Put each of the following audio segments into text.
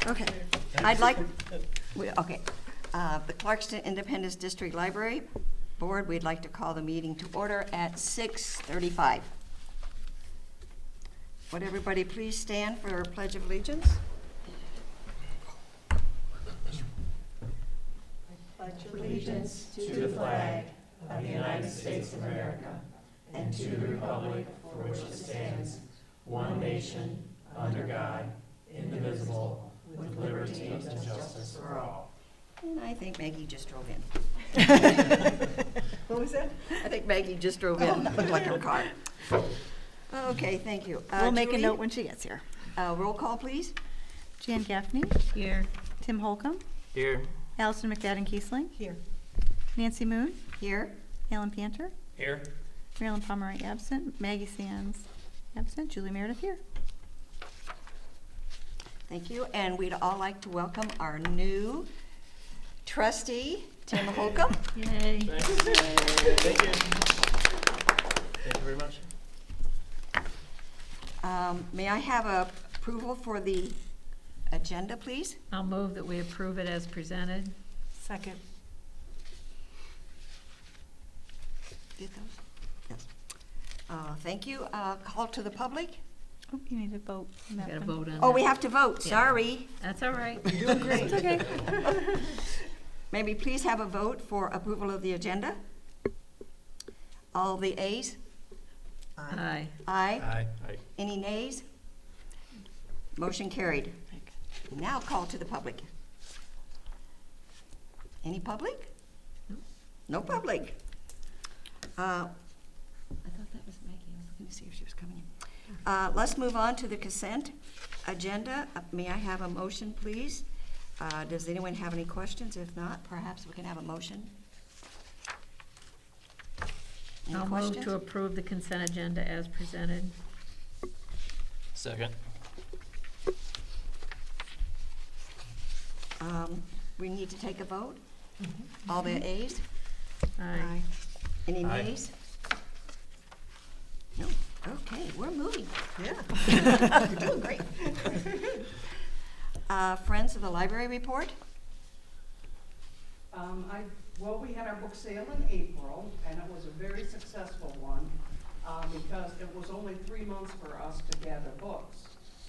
Okay. The Clarkston Independence District Library Board, we'd like to call the meeting to order at 6:35. Would everybody please stand for our Pledge of Allegiance? Pledge allegiance to the flag of the United States of America and to the republic for which it stands, one nation, under God, indivisible, with liberty and justice for all. And I think Maggie just drove in. What was that? I think Maggie just drove in. Looked like her car. Okay, thank you. We'll make a Julie, note when she gets here. roll call, please. Jan Gaffney. Here. Tim Holcomb. Here. Allison McFadden-Kiesling. Here. Nancy Moon. Here. Alan Panter. Here. Marilyn Pomeroy absent. Maggie Sands absent. Julie Meredith here. Thank you. And we'd all like to welcome our new trustee, Tim Holcomb. Yay. Thanks. Thank you. Thank you very much. May I have approval for the agenda, please? I'll move that we approve it as presented. Second. Did those? Yes. Thank you. Call to the public? Oh, you need to vote. on We that gotta one. vote on Oh, that. we have to vote. Yeah. Sorry. That's all right. You're doing great. It's okay. May we please have a vote for approval of the agenda? All the ayes? Aye. Aye. Aye. Any nays? Motion carried. Now call to the public. Any public? No. No public. I thought that was Maggie. I was looking to see if she was coming in. Let's move on to the consent agenda. May I have a motion, please? Does anyone have any questions? If not, perhaps we can have a motion. Any I'll move questions? to approve the consent agenda as presented. Second. We need to take a vote. All the ayes? Aye. Any Aye. nays? No. Okay, we're moving. Yeah. You're doing great. Friends of the Library report? Well, we had our book sale in April, and it was a very successful one, because it was only 3 months for us to gather books.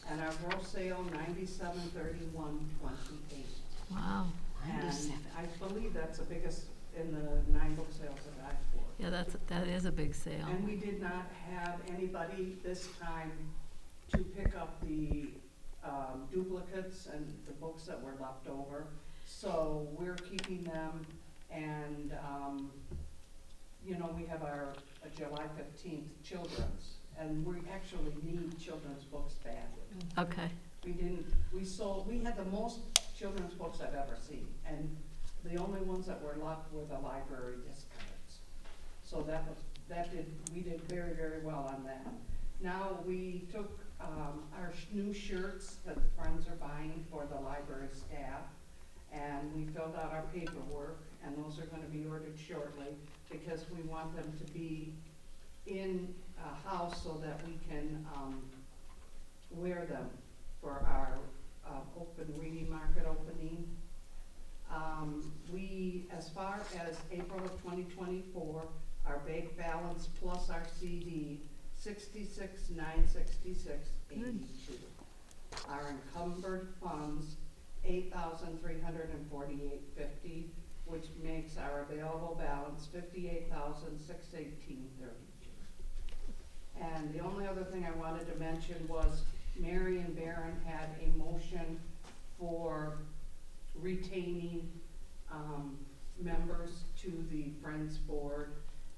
And our gross sale, 97.31.28. Wow. And 97. I believe that's the biggest in the 9 book sales that I've bought. Yeah, that is a big sale. And we did not have anybody this time to pick up the duplicates and the books that were left over. So we're keeping them, and, we have our July 15th children's, and we actually need children's books badly. Okay. We had the most children's books I've ever seen, and the only ones that were left were the library discards. So we did very, very well on that. Now, we took our new shirts that the friends are buying for the library staff, and we filled out our paperwork, and those are gonna be ordered shortly, because we want them to be in a house so that we can wear them for our open reading market opening. As far as April of 2024, our bank balance plus our CD, 66,966.82. Our encumbered funds, 8,348.50, which makes our available balance 58,618.32. And the only other thing I wanted to mention was Mary and Barron had a motion for retaining members to the Friends Board,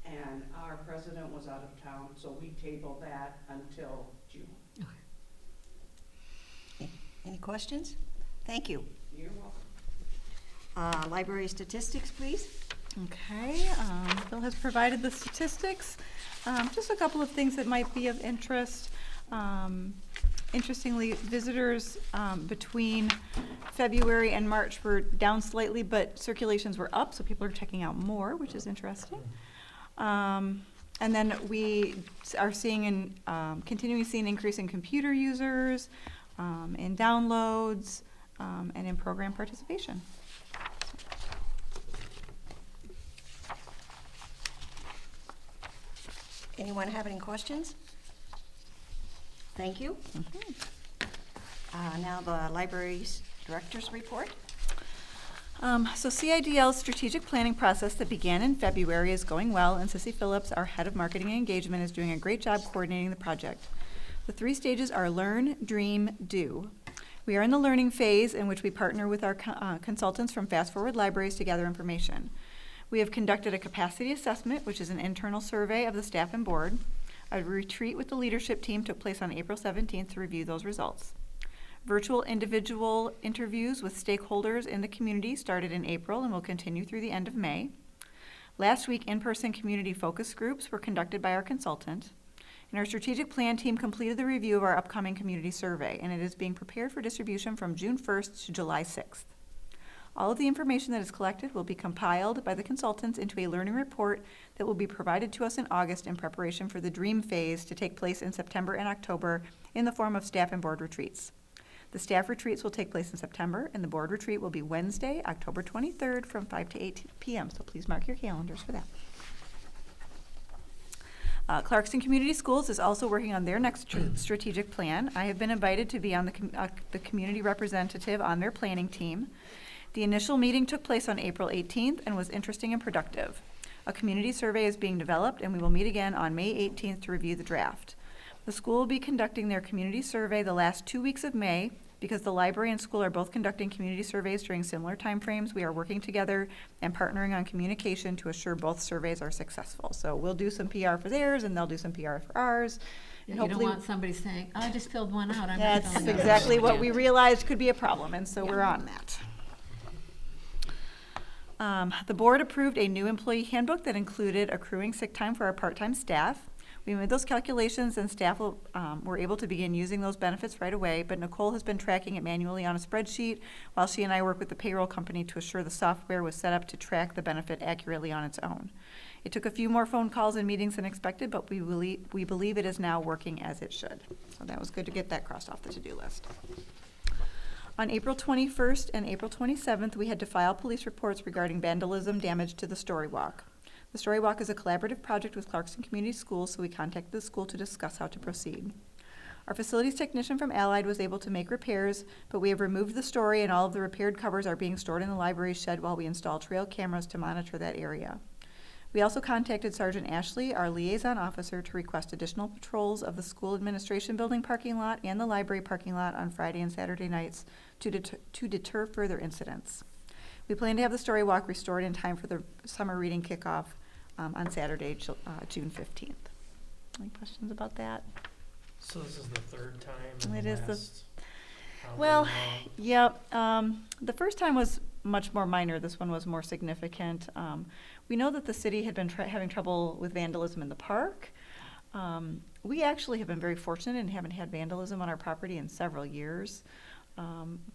and our president was out of town, so we tabled that until June. Any questions? Thank you. You're welcome. Library statistics, please. Okay, Bill has provided the statistics. Just a couple of things that might be of interest. Interestingly, visitors between February and March were down slightly, but circulations were up, so people are checking out more, which is interesting. And then we are seeing continuing to see an increase in computer users, in downloads, and in program participation. Anyone have any questions? Thank you. Now the library's director's report. So CIDL's strategic planning process that began in February is going well, and Sissy Phillips, our head of marketing and engagement, is doing a great job coordinating the project. The 3 stages are learn, dream, do. We are in the learning phase, in which we partner with our consultants from Fast Forward Libraries to gather information. We have conducted a capacity assessment, which is an internal survey of the staff and board. A retreat with the leadership team took place on April 17th to review those results. Virtual individual interviews with stakeholders in the community started in April and will continue through the end of May. Last week, in-person community focus groups were conducted by our consultant. And our strategic plan team completed the review of our upcoming community survey, and it is being prepared for distribution from June 1st to July 6th. All of the information that is collected will be compiled by the consultants into a learning report that will be provided to us in August in preparation for the dream phase to take place in September and October in the form of staff and board retreats. The staff retreats will take place in September, and the board retreat will be Wednesday, October 23rd from 5 to 8 p.m., so please mark your calendars for that. Clarkston Community Schools is also working on their next strategic plan. I have been invited to be on the community representative on their planning team. The initial meeting took place on April 18th and was interesting and productive. A community survey is being developed, and we will meet again on May 18th to review the draft. The school will be conducting their community survey the last 2 weeks of May. Because the library and school are both conducting community surveys during similar timeframes, we are working together and partnering on communication to assure both surveys are successful. So we'll do some PR for theirs, and they'll do some PR for ours. You And don't hopefully, want somebody saying, oh, I just filled one out. I'm not that's filling it out." exactly what Yeah. we realized could be a problem, and so Yeah. we're on that. The board approved a new employee handbook that included accruing sick time for our part-time staff. We made those calculations, and staff were able to begin using those benefits right away, but Nicole has been tracking it manually on a spreadsheet while she and I work with the payroll company to assure the software was set up to track the benefit accurately on its own. It took a few more phone calls and meetings than expected, but we believe it is now working as it should. So that was good to get that crossed off the to-do list. On April 21st and April 27th, we had to file police reports regarding vandalism damage to the Story Walk. The Story Walk is a collaborative project with Clarkston Community Schools, so we contacted the school to discuss how to proceed. Our facilities technician from Allied was able to make repairs, but we have removed the story, and all of the repaired covers are being stored in the library shed while we install trail cameras to monitor that area. We also contacted Sergeant Ashley, our liaison officer, to request additional patrols of the school administration building parking lot and the library parking lot on Friday and Saturday nights to deter further incidents. We plan to have the Story Walk restored in time for the summer reading kickoff on Saturday, June 15th. Any questions about that? So this is the 3rd time in It the is the- last however Well, long? yep. The first time was much more minor. This one was more significant. We know that the city had been having trouble with vandalism in the park. We actually have been very fortunate and haven't had vandalism on our property in several years.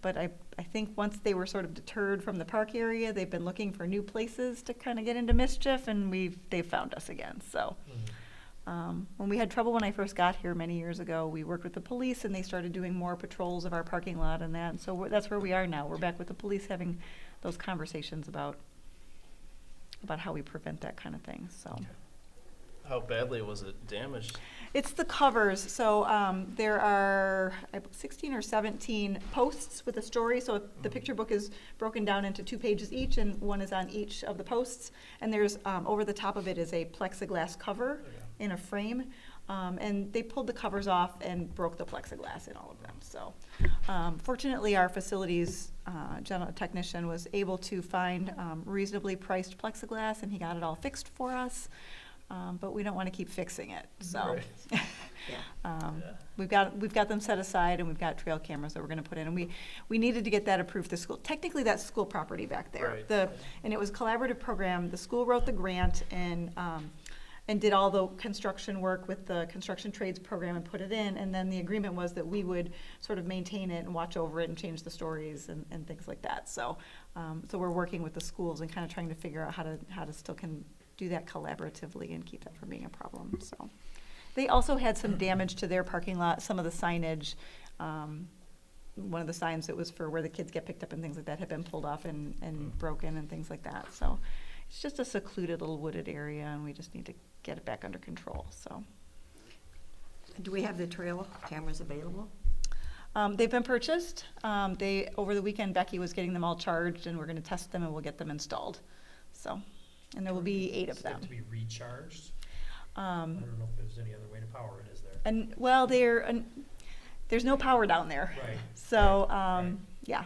But I think once they were sort of deterred from the park area, they've been looking for new places to kind of get into mischief, and they've found us again. So when we had trouble when I first got here many years ago, we worked with the police, and they started doing more patrols of our parking lot and that. And so that's where we are now. We're back with the police having those conversations about how we prevent that kind of thing. So. How badly was it damaged? It's the covers. So there are 16 or 17 posts with a story. So the picture book is broken down into 2 pages each, and one is on each of the posts. And there's over the top of it is a plexiglass cover in a frame. And they pulled the covers off and broke the plexiglass in all of them. So fortunately, our facilities general technician was able to find reasonably priced plexiglass, and he got it all fixed for us. But we don't want to keep fixing it, so. Right. We've got them set aside, and we've got trail cameras that we're going to put in, and we needed to get that approved to school. Technically, that's school property back there. Right. And it was a collaborative program. The school wrote the grant and did all the construction work with the construction trades program and put it in, and then the agreement was that we would sort of maintain it and watch over it and change the stories and things like that. So we're working with the schools and kind of trying to figure out how to still do that collaboratively and keep that from being a problem. So they also had some damage to their parking lot, some of the signage one of the signs that was for where the kids get picked up and things like that had been pulled off and broken and things like that. So it's just a secluded little wooded area, and we just need to get it back under control, so. Do we have the trail cameras available? They've been purchased. Over the weekend, Becky was getting them all charged, and we're gonna test them and we'll get them installed. So, and there will be 8 of Does it have them. to be recharged? I don't know if there's any other way to power it, is there? And, well, there's no power down there. Right. So, Right. yeah.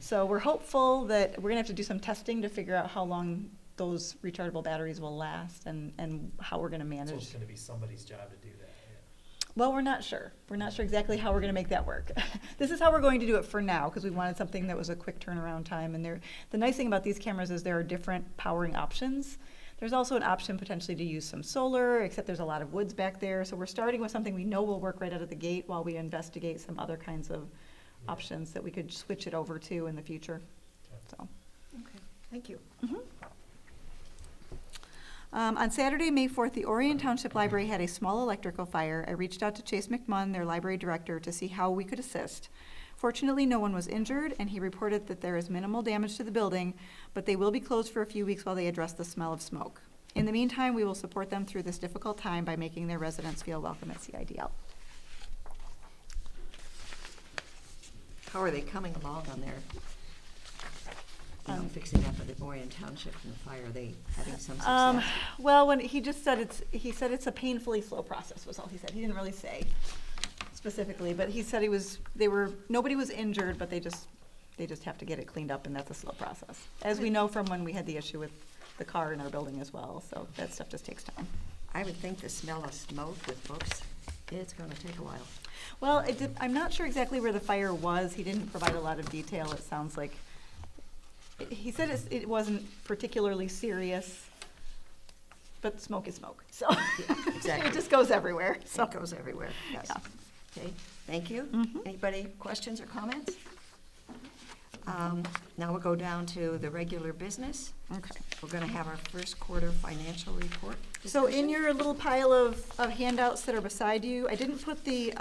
So we're hopeful that we're gonna have to do some testing to figure out how long those rechargeable batteries will last and how we're gonna So manage. it's gonna be somebody's job to do that, Well, we're not sure. We're not sure exactly how we're gonna make that work. This is how we're going to do it for now, because we wanted something that was a quick turnaround time. And the nice thing about these cameras is there are different powering options. There's also an option potentially to use some solar, except there's a lot of woods back there. So we're starting with something we know will work right out of the gate while we investigate some other kinds of Yeah. options that we could switch it over to in the future, Okay. so. Okay, thank you. On Saturday, May 4th, the Orion Township Library had a small electrical fire. I reached out to Chase McMunn, their library director, to see how we could assist. Fortunately, no one was injured, and he reported that there is minimal damage to the building, but they will be closed for a few weeks while they address the smell of smoke. In the meantime, we will support them through this difficult time by making their residents feel welcome at CIDL. How are they coming along on their, fixing up at the Orion Township and the fire? Are they having some success? Well, when he just said it's a painfully slow process was all he said. He didn't really say specifically, but he said nobody was injured, but they just have to get it cleaned up, and that's a slow process. As we know from when we had the issue with the car in our building as well, so that stuff just takes time. I would think the smell of smoke with books, it's gonna take a while. Well, I'm not sure exactly where the fire was. He didn't provide a lot of detail. It sounds like, he said it wasn't particularly serious, but smoke is smoke, so. Exactly. It just goes everywhere, so. It goes everywhere, yes. Yeah. Okay, thank you. Mhm. Anybody questions or comments? Now we'll go down to the regular business. Okay. We're gonna have our first quarter financial report. So in discussion. your little pile of handouts that are beside you, I didn't put the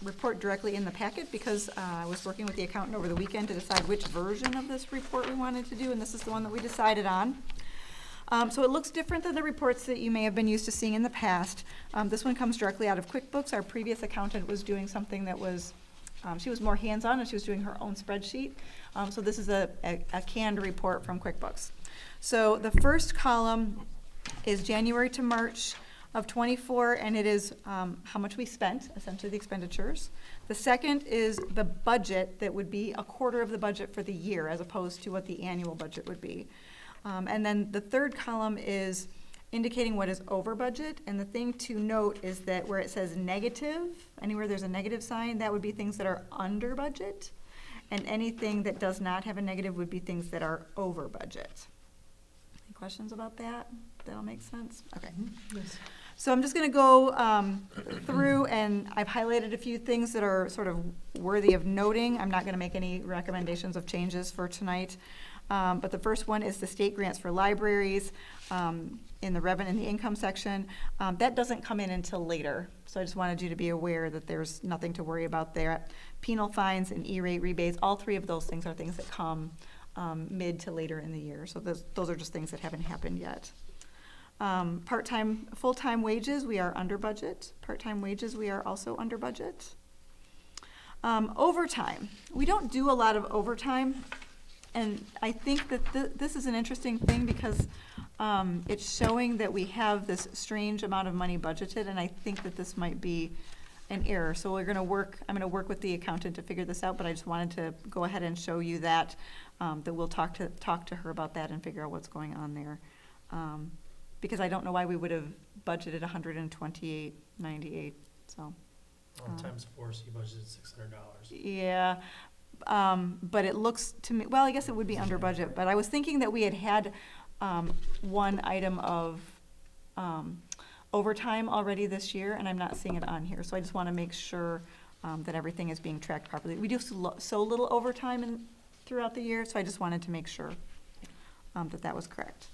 report directly in the packet because I was working with the accountant over the weekend to decide which version of this report we wanted to do, and this is the one that we decided on. So it looks different than the reports that you may have been used to seeing in the past. This one comes directly out of QuickBooks. Our previous accountant was doing something that was, she was more hands-on, and she was doing her own spreadsheet. So this is a canned report from QuickBooks. So the first column is January to March of '24, and it is how much we spent, essentially the expenditures. The second is the budget that would be a quarter of the budget for the year, as opposed to what the annual budget would be. And then the third column is indicating what is over budget, and the thing to note is that where it says negative, anywhere there's a negative sign, that would be things that are under budget, and anything that does not have a negative would be things that are over budget. Any questions about that? That'll make sense? Okay. So I'm just gonna go through, and I've highlighted a few things that are sort of worthy of noting. I'm not gonna make any recommendations of changes for tonight. But the first one is the state grants for libraries in the income section. That doesn't come in until later. So I just wanted you to be aware that there's nothing to worry about there. Penal fines and E-rate rebates, all three of those things are things that come mid to later in the year. So those are just things that haven't happened yet. Part-time, full-time wages, we are under budget. Part-time wages, we are also under budget. Overtime, we don't do a lot of overtime. And I think that this is an interesting thing because it's showing that we have this strange amount of money budgeted, and I think that this might be an error. So I'm gonna work with the accountant to figure this out, but I just wanted to go ahead and show you that, that we'll talk to her about that and figure out what's going on there. Because I don't know why we would have budgeted $128.98, so. Times 4, so you budgeted $600. Yeah, but it looks to me, well, I guess it would be under budget, but I was thinking that we had one item of overtime already this year, and I'm not seeing it on here, so I just want to make sure that everything is being tracked properly. We do so little overtime throughout the year, so I just wanted to make sure that was correct.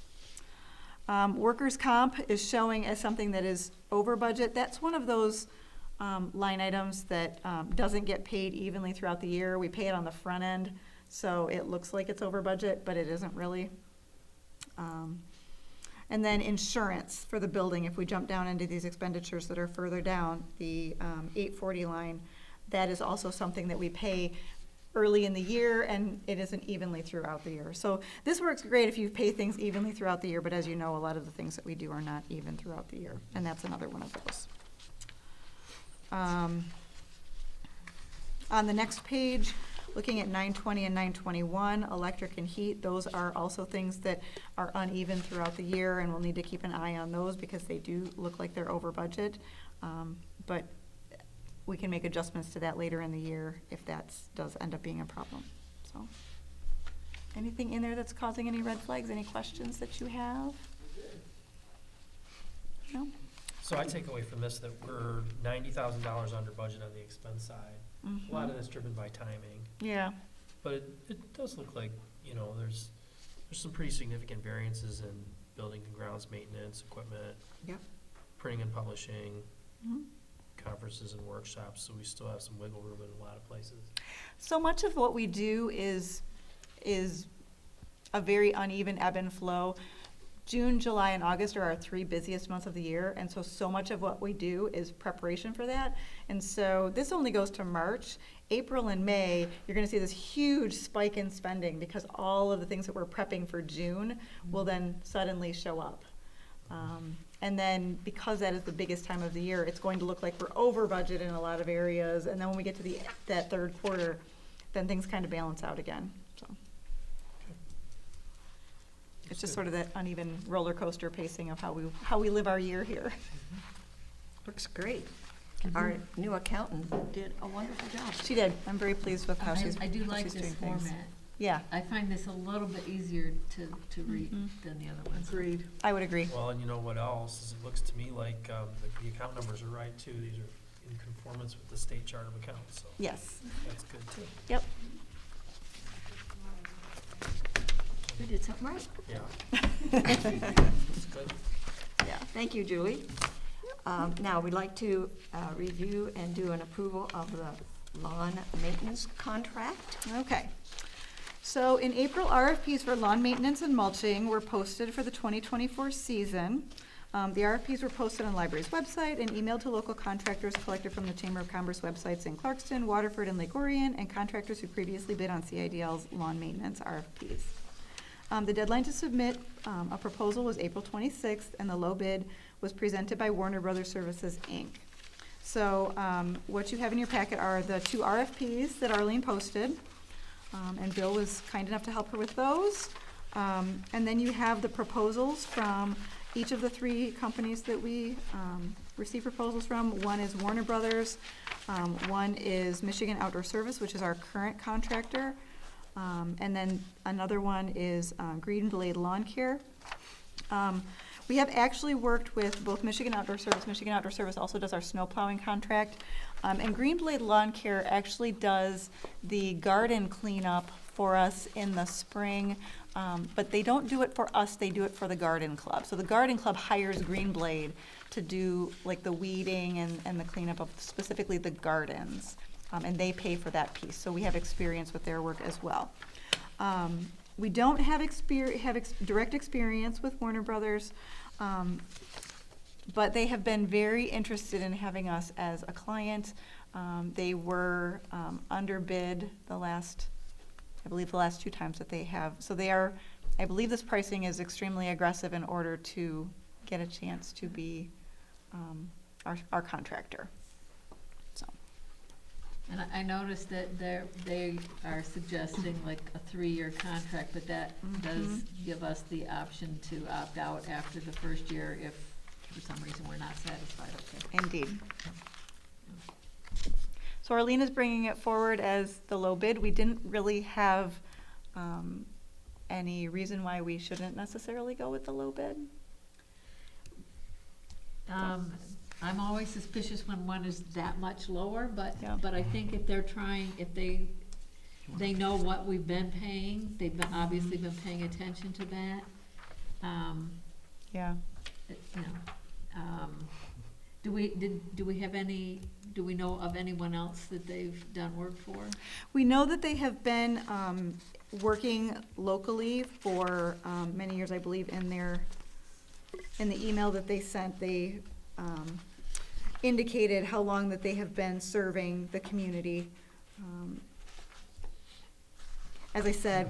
Workers' comp is showing as something that is over budget. That's one of those line items that doesn't get paid evenly throughout the year. We pay it on the front end, so it looks like it's over budget, but it isn't really. And then insurance for the building, if we jump down into these expenditures that are further down, the 840 line, that is also something that we pay early in the year, and it isn't evenly throughout the year. So this works great if you pay things evenly throughout the year, but as you know, a lot of the things that we do are not even throughout the year, and that's another one of those. On the next page, looking at 920 and 921, electric and heat, those are also things that are uneven throughout the year, and we'll need to keep an eye on those because they do look like they're over budget. But we can make adjustments to that later in the year if that does end up being a problem. So, anything in there that's causing any red flags? Any questions that you have? No? So I take away from this that we're $90,000 under budget on the expense side. A lot of this driven by timing, Yeah. but it does look like, there's some pretty significant variances in building and grounds maintenance, equipment, Yep. printing and publishing, Mhm. conferences and workshops, so we still have some wiggle room in a lot of places. So much of what we do is a very uneven ebb and flow. June, July, and August are our 3 busiest months of the year, and so much of what we do is preparation for that. And so this only goes to March. April and May, you're gonna see this huge spike in spending because all of the things that we're prepping for June will then suddenly show up. And then because that is the biggest time of the year, it's going to look like we're over budget in a lot of areas, and then when we get to that third quarter, then things kind of balance out again, so. It's just sort of that uneven roller coaster pacing of how we live our year here. Looks great. Our new accountant did a wonderful job. She did. I'm very pleased with how she's I do how like she's this doing things. format. Yeah, I find this a little bit easier to read than the other ones. Agreed. I would agree. Well, and you know what else, is it looks to me like the account numbers are right too. These are in conformance with the state chart of accounts, so Yes. that's good too. Yep. We did something right. Yeah. That's good. Yeah. Thank you, Julie. Now, we'd like to review and do an approval of the lawn maintenance contract. Okay. So in April, RFPs for lawn maintenance and mulching were posted for the 2024 season. The RFPs were posted on the library's website and emailed to local contractors collected from the Chamber of Commerce websites in Clarkston, Waterford, and Lake Orion, and contractors who previously bid on CIDL's lawn maintenance RFPs. The deadline to submit a proposal was April 26th, and the low bid was presented by Warner Brothers Services, Inc. So what you have in your packet are the 2 RFPs that Arlene posted, and Bill was kind enough to help her with those. And then you have the proposals from each of the 3 companies that we received proposals from. One is Warner Brothers, one is Michigan Outdoor Service, which is our current contractor, and then another one is Green Blade Lawn Care. We have actually worked with both Michigan Outdoor Service. Michigan Outdoor Service also does our snow plowing contract. And Green Blade Lawn Care actually does the garden cleanup for us in the spring. But they don't do it for us, they do it for the garden club. So the garden club hires Green Blade to do like the weeding and the cleanup of specifically the gardens. And they pay for that piece. So we have experience with their work as well. We don't have direct experience with Warner Brothers, but they have been very interested in having us as a client. They were underbid I believe the last 2 times that they have. So they are, I believe this pricing is extremely aggressive in order to get a chance to be our contractor. So. And I noticed that they are suggesting like a 3-year contract, but that does give us the option to opt out after the first year if for some reason we're not satisfied. Okay. Indeed. So Arlene is bringing it forward as the low bid. We didn't really have any reason why we shouldn't necessarily go with the low bid. I'm always suspicious when one is that much lower, but Yeah. I think if they're trying, if they know what we've been paying, they've obviously been paying attention to that. Yeah. Do we know of anyone else that they've done work for? We know that they have been working locally for many years, I believe, in the email that they sent, they indicated how long that they have been serving the community. As I said,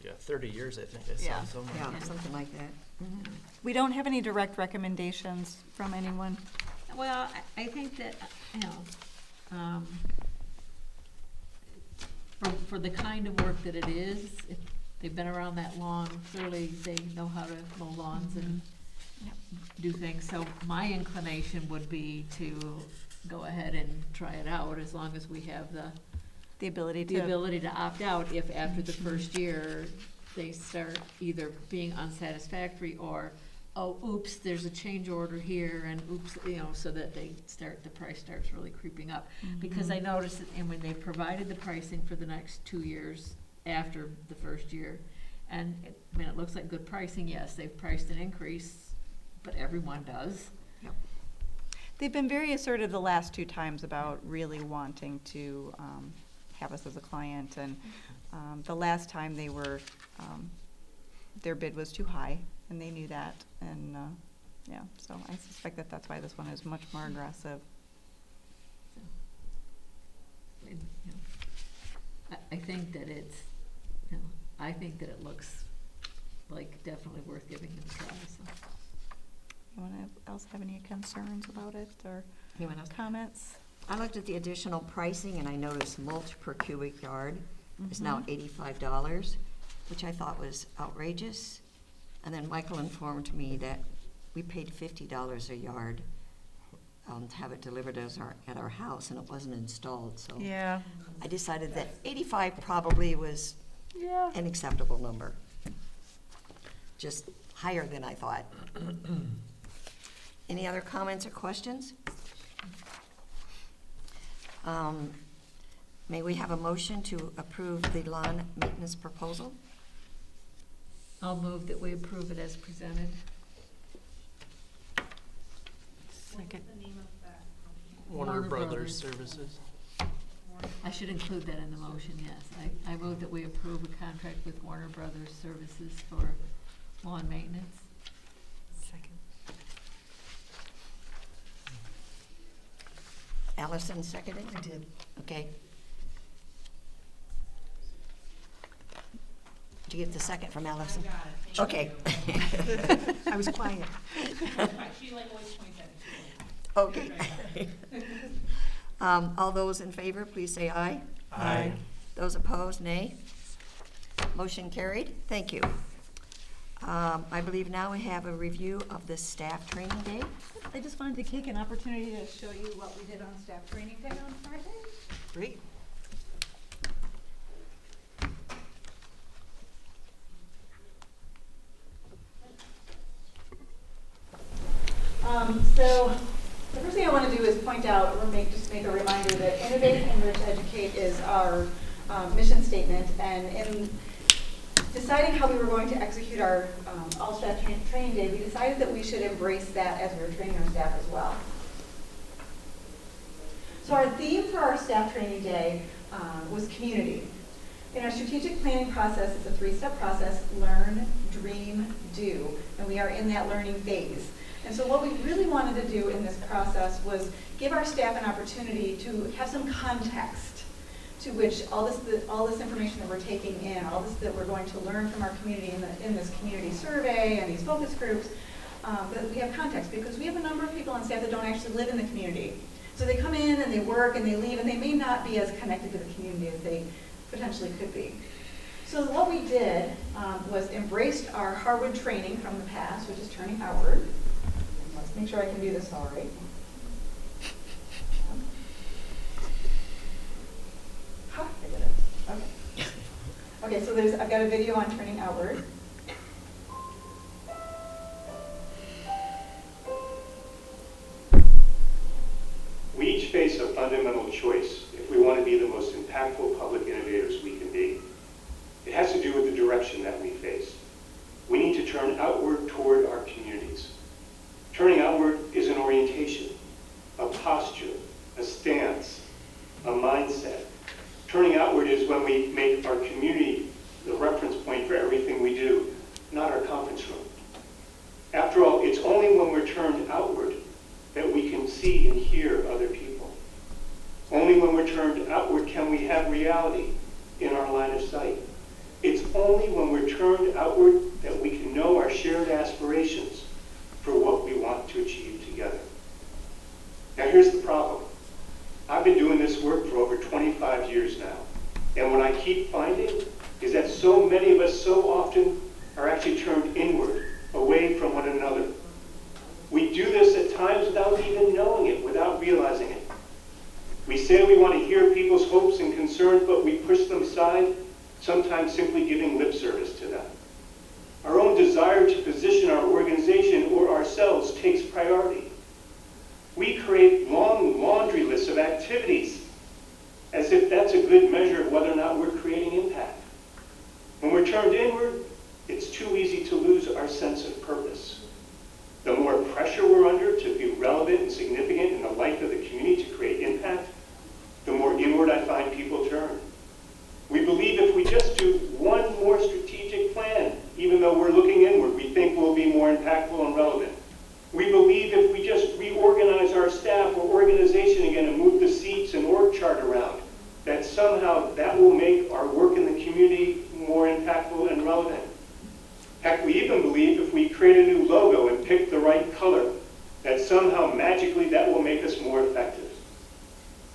Yeah, 30 years, I think I saw Yeah. somewhere. Yeah, something like that. we don't have any direct recommendations from anyone. Well, I think that, you know, for the kind of work that it is, if they've been around that long, clearly they know how to mow lawns and do things. So my inclination would be to go ahead and try it out, as long as we have The ability the to, ability to opt out if after the first year they start either being unsatisfactory or, oh, oops, there's a change order here, and oops, you know, so that the price starts really creeping up. Because I noticed that, and when they provided the pricing for the next 2 years after the first year, and it looks like good pricing, yes, they've priced an increase, but everyone does. they've been very assertive the last 2 times about really wanting to have us as a client, and the last time they were, their bid was too high, and they knew that, and yeah, so I suspect that that's why this one is much more aggressive. And, you know, I think that it's, you know, I think that it looks like definitely worth giving it a try, so. Anyone else have any concerns about it, or Anyone else? comments? I looked at the additional pricing and I noticed mulch per cubic yard is now $85, which I thought was outrageous. And then Michael informed me that we paid $50 a yard to have it delivered at our house, and it wasn't installed, so. Yeah. I decided that 85 probably was Yeah. an acceptable number. Just higher than I thought. Any other comments or questions? May we have a motion to approve the lawn maintenance proposal? I'll move that we approve it as presented. Second. Warner Warner Brothers Brothers. Services. I should include that in the motion, yes. I move that we approve a contract with Warner Brothers Services for lawn maintenance. Second. Allison seconded? I did. Okay. Did you get the second from Allison? I got it. Okay. I was quiet. She like always points at it. Okay. All those in favor, please say aye. Aye. Those opposed, nay. Motion carried. Thank you. I believe now we have a review of the staff training day. I just wanted to take an opportunity to show you what we did on staff training day on Friday. Great. So the first thing I want to do is point out, or just make a reminder that Innovate, Enrich, Educate is our mission statement. And in deciding how we were going to execute our all-staff training day, we decided that we should embrace that as we were training our staff as well. So our theme for our staff training day was community. In our strategic planning process, it's a 3-step process: learn, dream, do. And we are in that learning phase. And so what we really wanted to do in this process was give our staff an opportunity to have some context to which all this information that we're taking in, all this that we're going to learn from our community in this community survey and these focus groups, that we have context, because we have a number of people on staff that don't actually live in the community. So they come in and they work and they leave, and they may not be as connected to the community as they potentially could be. So what we did was embraced our Harwood training from the past, which is turning outward. Let's make sure I can do this all right. Ha, I did it. Okay. Okay, so I've got a video on turning outward. We each face a fundamental choice if we want to be the most impactful public innovators we can be. It has to do with the direction that we face. We need to turn outward toward our communities. Turning outward is an orientation only when we're turned outward that we can know our shared aspirations for what we want to achieve together. Now here's the problem. I've been doing this work for over 25 years now, and what I keep finding is that so many of us so often are actually turned inward, away from one another. We do this at times without even knowing it, without realizing it. We say we want to hear people's hopes and concerns, but we push them aside, sometimes simply giving lip service to them. Our own desire to position our organization or ourselves takes priority. We create long laundry lists of activities as if that's a good measure of whether or not we're creating impact. When we're turned inward, it's too easy to lose our sense of purpose. The more pressure we're under to be relevant and significant in the life of the community to create impact, the more inward I find people turn. We believe if we just do one more strategic plan, even though we're looking inward, we think we'll be more impactful and relevant. We believe if we just reorganize our staff or organization again and move the seats and org chart around, that somehow that will make our work in the community more impactful and relevant. Heck, we even believe if we create a new logo and pick the right color, that somehow magically that will make us more effective.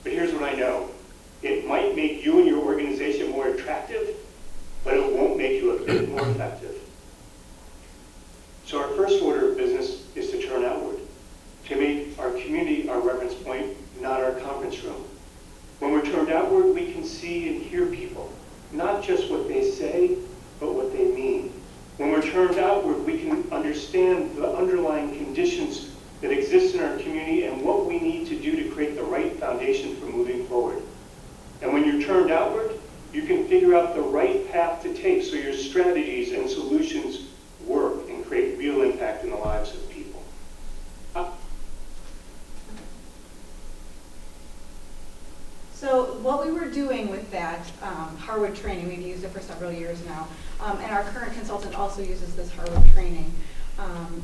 But here's what I know. It might make you and your organization more attractive, but it won't make you a bit more effective. So our first order of business is to turn outward, to make our community our reference point, not our conference room. When we're turned outward, we can see and hear people, not just what they say, but what they mean. When we're turned outward, we can understand the underlying conditions that exist in our community and what we need to do to create the right foundation for moving forward. And when you're turned outward, you can figure out the right path to take so your strategies and solutions work and create real impact in the lives of people. So what we were doing with that Harwood training, we've used it for several years now, and our current consultant also uses this Harwood training,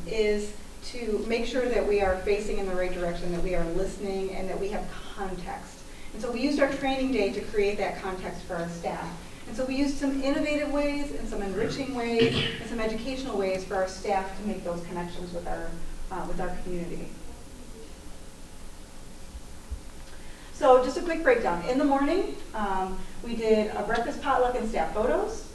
is to make sure that we are facing in the right direction, that we are listening, and that we have context. And so we used our training day to create that context for our staff. And so we used some innovative ways and some enriching ways and some educational ways for our staff to make those connections with our community. So just a quick breakdown. In the morning, we did a breakfast potluck and staff photos.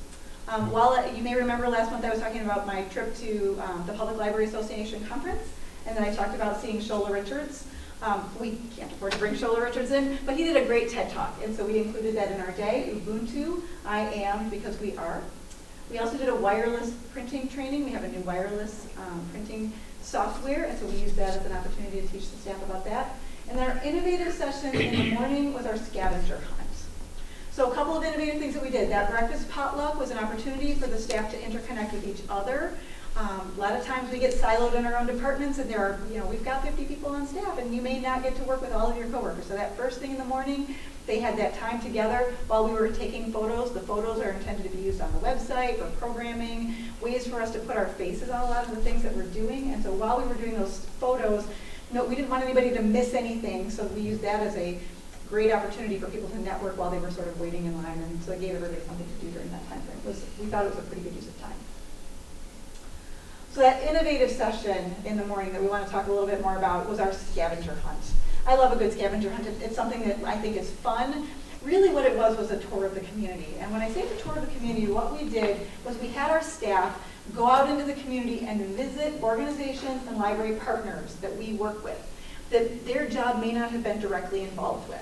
You may remember last month I was talking about my trip to the Public Library Association conference, and then I talked about seeing Shola Richards. We can't afford to bring Shola Richards in, but he did a great TED Talk, and so we included that in our day. Ubuntu, I am because we are. We also did a wireless printing training. We have a new wireless printing software, and so we used that as an opportunity to teach the staff about that. And then our innovative session in the morning was our scavenger hunt. So a couple of innovative things that we did. That breakfast potluck was an opportunity for the staff to interconnect with each other. A lot of times we get siloed in our own departments, and we've got 50 people on staff, and you may not get to work with all of your coworkers. So that first thing in the morning, they had that time together while we were taking photos. The photos are intended to be used on the website for programming, ways for us to put our faces on a lot of the things that we're doing. And so while we were doing those photos, we didn't want anybody to miss anything, so we used that as a great opportunity for people to network while they were sort of waiting in line, and so it gave everybody something to do during that time frame. We thought it was a pretty good use of time. So that innovative session in the morning that we want to talk a little bit more about was our scavenger hunt. I love a good scavenger hunt. It's something that I think is fun. Really what it was a tour of the community. And when I say the tour of the community, what we did was we had our staff go out into the community and visit organizations and library partners that we work with, that their job may not have been directly involved with.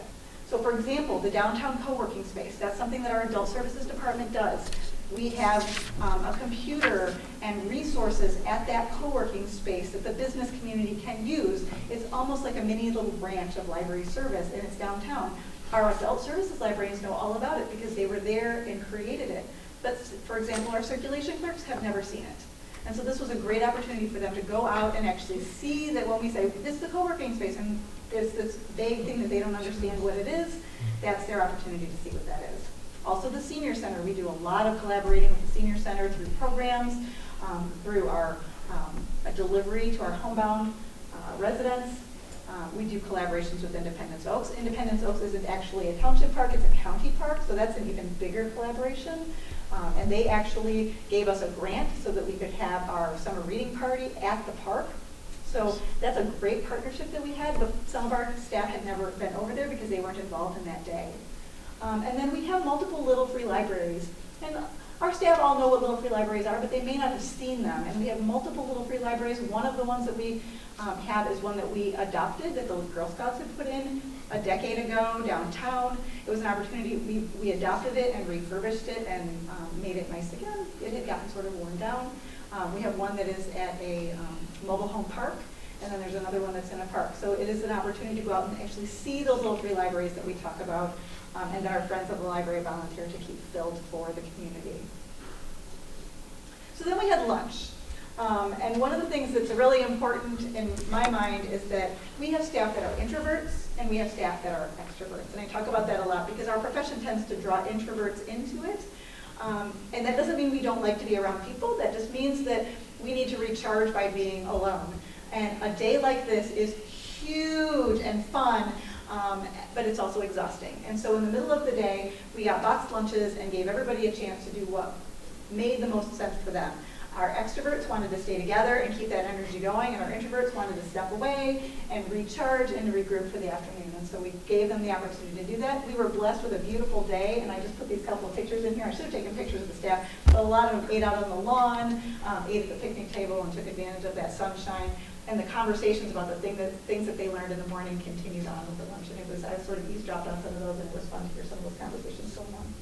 So for example, the downtown co-working space, that's something that our adult services department does. We have a computer and resources at that co-working space that the business community can use. It's almost like a mini little branch of library service, and it's downtown. Our adult services librarians know all about it because they were there and created it. But for example, our circulation clerks have never seen it. And so this was a great opportunity for them to go out and actually see that when we say, this is the co-working space, and there's this vague thing that they don't understand what it is, that's their opportunity to see what that is. Also the Senior Center, we do a lot of collaborating with the Senior Center through programs, through our a delivery to our homebound residents. We do collaborations with Independence Oaks. Independence Oaks isn't actually a township park, it's a county park, so that's an even bigger collaboration. And they actually gave us a grant so that we could have our summer reading party at the park. So that's a great partnership that we had, but some of our staff had never been over there because they weren't involved in that day. And then we have multiple Little Free Libraries. And our staff all know what Little Free Libraries are, but they may not have seen them. And we have multiple Little Free Libraries. One of the ones that we have is one that we adopted, that the Girl Scouts had put in a decade ago downtown. It was an opportunity, we adopted it and refurbished it and made it nice again. It had gotten sort of worn down. We have one that is at a mobile home park, and then there's another one that's in a park. So it is an opportunity to go out and actually see those Little Free Libraries that we talk about, and that our friends of the library volunteer to keep filled for the community. So then we had lunch. And one of the things that's really important in my mind is that we have staff that are introverts and we have staff that are extroverts. And I talk about that a lot because our profession tends to draw introverts into it. And that doesn't mean we don't like to be around people. That just means that we need to recharge by being alone. And a day like this is huge and fun, but it's also exhausting. And so in the middle of the day, we got boxed lunches and gave everybody a chance to do what made the most sense for them. Our extroverts wanted to stay together and keep that energy going, and our introverts wanted to step away and recharge and regroup for the afternoon. And so we gave them the opportunity to do that. We were blessed with a beautiful day, and I just put these couple of pictures in here. I should have taken pictures of the staff, but a lot of them ate out on the lawn, ate at the picnic table, and took advantage of that sunshine. And the conversations about the things that they learned in the morning continued on with the lunch. And I sort of eavesdropped on some of those, and it was fun to hear some of those conversations going on.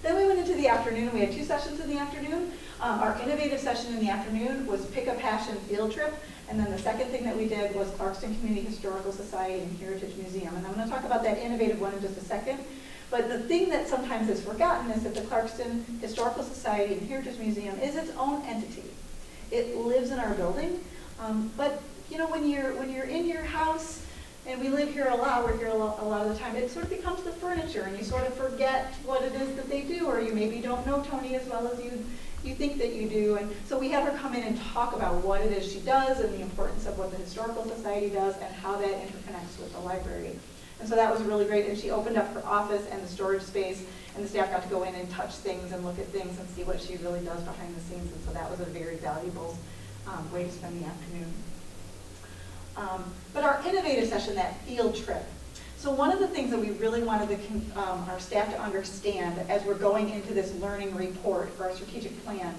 Then we went into the afternoon, and we had 2 sessions in the afternoon. Our innovative session in the afternoon was Pick a Passion field trip, and then the second thing that we did was Clarkston Community Historical Society and Heritage Museum. And I'm going to talk about that innovative one in just a second. But the thing that sometimes is forgotten is that the Clarkston Historical Society and Heritage Museum is its own entity. It lives in our building, but you know, when you're in your house, and we live here a lot, we're here a lot of the time, it sort of becomes the furniture, and you sort of forget what it is that they do, or you maybe don't know Toni as well as you think that you do. And so we had her come in and talk about what it is she does and the importance of what the Historical Society does and how that interconnects with the library. And so that was really great, and she opened up her office and the storage space, and the staff got to go in and touch things and look at things and see what she really does behind the scenes, and so that was a very valuable way to spend the afternoon. But our innovative session, that field trip. So one of the things that we really wanted our staff to understand as we're going into this learning report for our strategic plan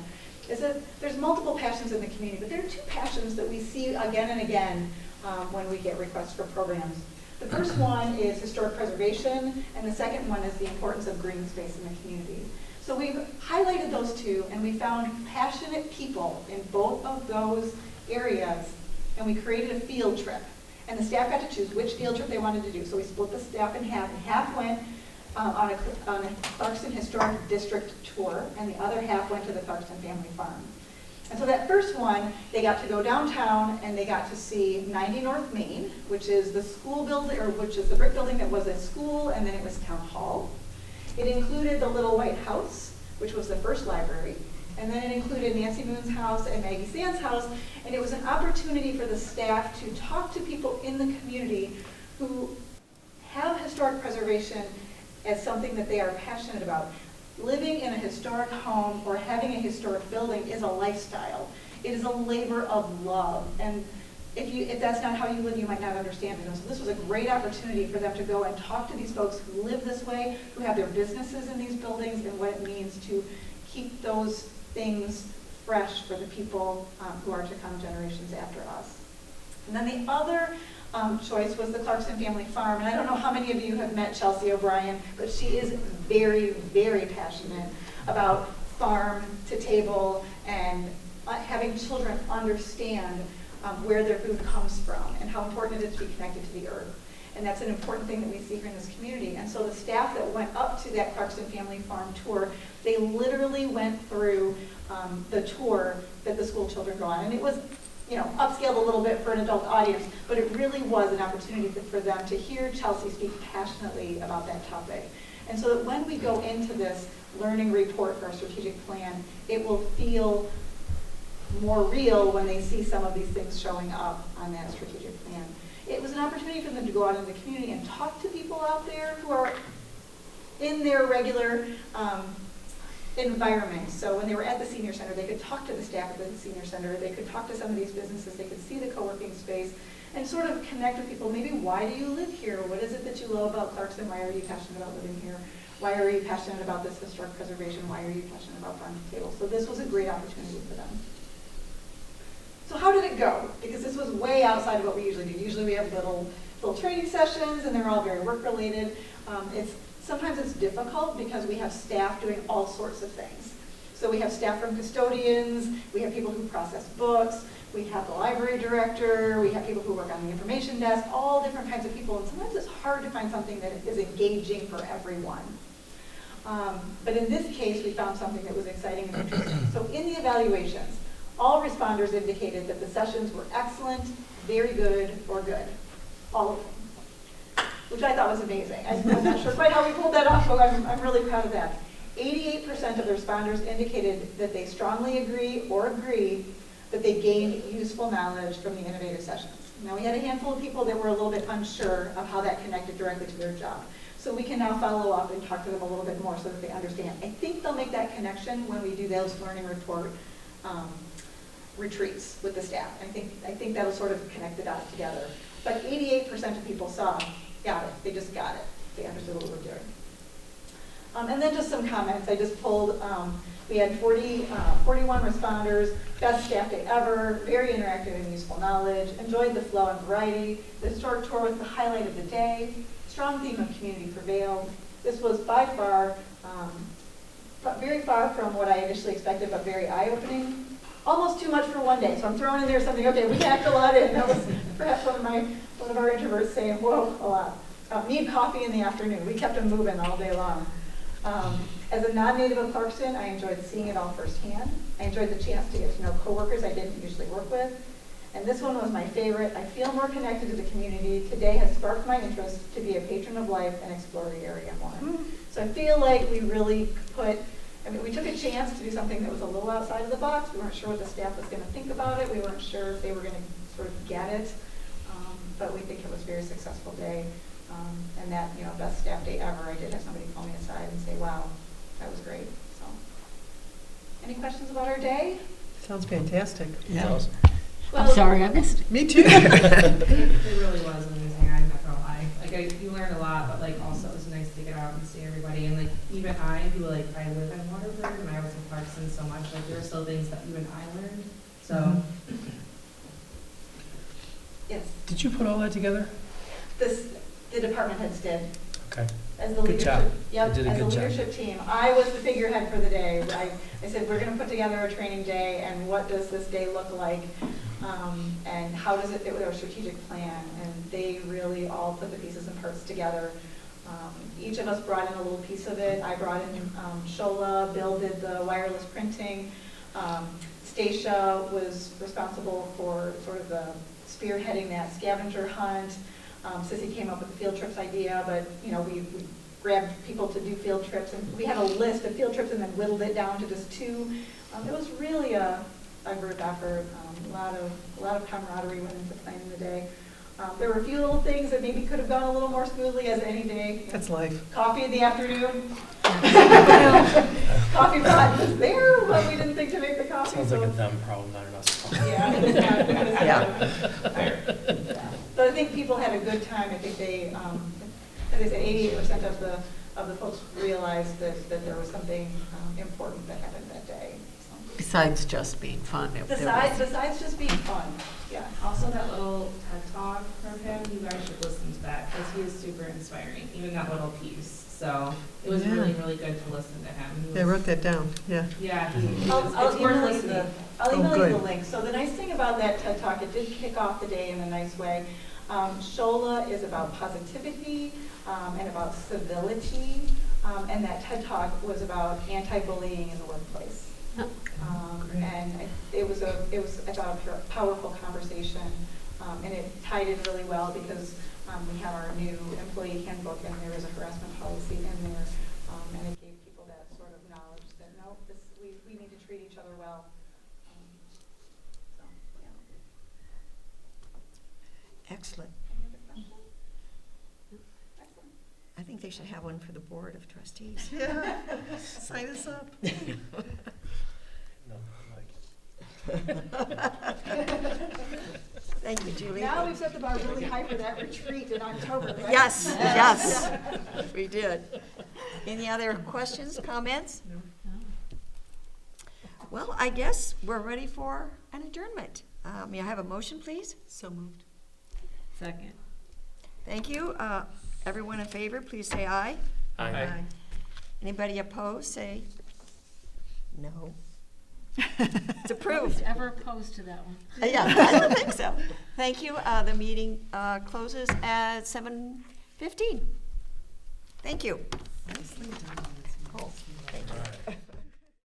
is that there's multiple passions in the community, but there are 2 passions that we see again and again when we get requests for programs. The first one is historic preservation, and the second one is the importance of green space in the community. So we've highlighted those 2, and we found passionate people in both of those areas, and we created a field trip. And the staff got to choose which field trip they wanted to do. So we split the staff in half, and half went on a Clarkston Historic District tour, and the other half went to the Clarkston Family Farm. And so that first one, they got to go downtown, and they got to see 90 North Main, which is the school building, or which is the brick building that was a school, and then it was town hall. It included the Little White House, which was the first library. And then it included Nancy Moon's house and Maggie Sand's house, and it was an opportunity for the staff to talk to people in the community who have historic preservation as something that they are passionate about. Living in a historic home or having a historic building is a lifestyle. It is a labor of love, and if that's not how you live, you might not understand it. And so this was a great opportunity for them to go and talk to these folks who live this way, who have their businesses in these buildings, and what it means to keep those things fresh for the people who are to come generations after us. And then the other choice was the Clarkston Family Farm. And I don't know how many of you have met Chelsea O'Brien, but she is very, very passionate about farm to table and having children understand where their food comes from and how important it is to be connected to the earth. And that's an important thing that we see here in this community. And so the staff that went up to that Clarkston Family Farm tour, they literally went through the tour that the school children go on. And it was, you know, upscaled a little bit for an adult audience, but it really was an opportunity for them to hear Chelsea speak passionately about that topic. And so that when we go into this learning report for our strategic plan, it will feel more real when they see some of these things showing up on that strategic plan. It was an opportunity for them to go out in the community and talk to people out there who are in their regular environment. So when they were at the senior center, they could talk to the staff at the senior center, they could talk to some of these businesses, they could see the co-working space, and sort of connect with people. Maybe, why do you live here? What is it that you love about Clarkston? Why are you passionate about living here? Why are you passionate about this historic preservation? Why are you passionate about farm to table? So this was a great opportunity for them. So how did it go? Because this was way outside of what we usually do. Usually we have little training sessions, and they're all very work-related. Sometimes it's difficult because we have staff doing all sorts of things. So we have staff from custodians, we have people who process books, we have the library director, we have people who work on the information desk, all different kinds of people, and sometimes it's hard to find something that is engaging for everyone. But in this case, we found something that was exciting and interesting. So in the evaluations, all responders indicated that the sessions were excellent, very good, or good. All of them. Which I thought was amazing. I'm not sure quite how we pulled that off, but I'm really proud of that. 88% of the responders indicated that they strongly agree or agree that they gained useful knowledge from the innovative sessions. Now, we had a handful of people that were a little bit unsure of how that connected directly to their job. So we can now follow up and talk to them a little bit more so that they understand. I think they'll make that connection when we do those learning report retreats with the staff. I think that'll sort of connect the dots together. But 88% of people got it. They just got it. They understood what we were doing. And then just some comments. I just pulled, we had 41 responders, best staff day ever, very interactive and useful knowledge, enjoyed the flow and variety. The historic tour was the highlight of the day. Strong theme of community prevailed. This was by far, very far from what I initially expected, but very eye-opening. Almost too much for one day. So I'm throwing in there something, okay, we packed a lot in. That was perhaps one of our introverts saying, whoa, a lot. Need coffee in the afternoon. We kept them moving all day long. As a non-native of Clarkston, I enjoyed seeing it all firsthand. I enjoyed the chance to get to know coworkers I didn't usually work with. And this one was my favorite. I feel more connected to the community. Today has sparked my interest to be a patron of life and explore the area more. So I feel like we really we took a chance to do something that was a little outside of the box. We weren't sure what the staff was going to think about it. We weren't sure if they were going to sort of get it. But we think it was a very successful day. And that, best staff day ever. I did have somebody pull me aside and say, wow, that was great. So, any questions about our day? Sounds fantastic. That's awesome. I'm sorry, I missed it. Me too. It really was amazing. I'm not gonna lie. You learn a lot, but also it was nice to get out and see everybody. And even I, who I live in Waterford and I was in Clarkston so much, there were still things that even I learned. So. Yes. Did you put all that together? The department heads did. Okay. As the Good leadership, job. Yep, You did a as the good job. leadership team. I was the figurehead for the day. I said, we're going to put together a training day, and what does this day look like, and how does it fit with our strategic plan? And they really all put the pieces and parts together. Each of us brought in a little piece of it. I brought in Shola, Bill did the wireless printing. Stacia was responsible for sort of the spearheading that scavenger hunt. Sissy came up with the field trips idea, but we grabbed people to do field trips, and we had a list of field trips and then whittled it down to just 2. It was really a group effort. A lot of camaraderie went into planning the day. There were a few little things that maybe could have gone a little more smoothly, as any day. That's life. Coffee in the afternoon. Coffee pot was there, but we didn't think to make the coffee. Sounds like a them problem, not an us problem. Yeah, it was not. It was Yeah. yeah. So I think people had a good time. I think they, as I said, 88% of the folks realized that there was something important that happened that day. So. Besides just being fun. Besides just being fun, yeah. Also, that little TED Talk from him, you guys should listen to that because he is super inspiring, even that little piece. So it was really, really good to listen to him. Yeah, I wrote that down. Yeah. Yeah, I'll it's worth email you listening. I'll email you good. the link. So the nice thing about that TED Talk, it did kick off the day in a nice way. Shola is about positivity and about civility, and that TED Talk was about anti-bullying in the workplace. And it was I thought a powerful conversation, and it tied in really well because we have our new employee handbook, and there is a harassment policy in there, and it gave people that sort of knowledge that no, we need to treat each other well. Excellent. I think they should have one for the Board of Trustees. Yeah, sign us up. No, I like it. Thank you, Julie. Now we've set the bar really high for that retreat in October, right? Yes, yes, we did. Any other questions, comments? No. Well, I guess we're ready for an adjournment. May I have a motion, please? So moved. Second. Thank you. Everyone in favor, please say aye. Aye. Anybody opposed, say no. It's approved. Ever opposed to that one? Yeah, I don't think so. Thank you. The meeting closes at 7:15. Thank you. Nicely done. Oh, thank you. All right.